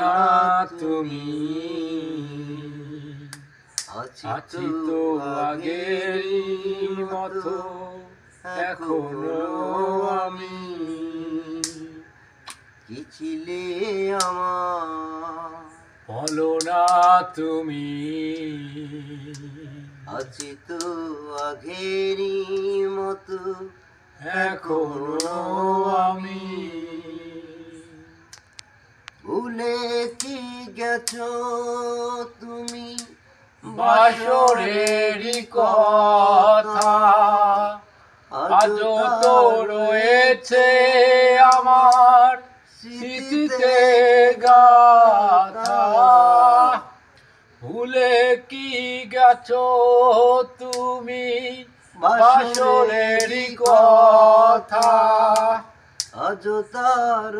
না তুমি। আছি তো আগেরই মতো এখনো আমি। কি ছিলে আমার বলো না তুমি। আছি তো আগেরই মতো এখনো আমি। ভুলে কি গেছো তুমি বাসরেরই কথা আজও তো রয়েছে আমার স্মৃতিতে গাথা। ভুলে কি গেছো তুমি বাসরেরই কথা আজও তার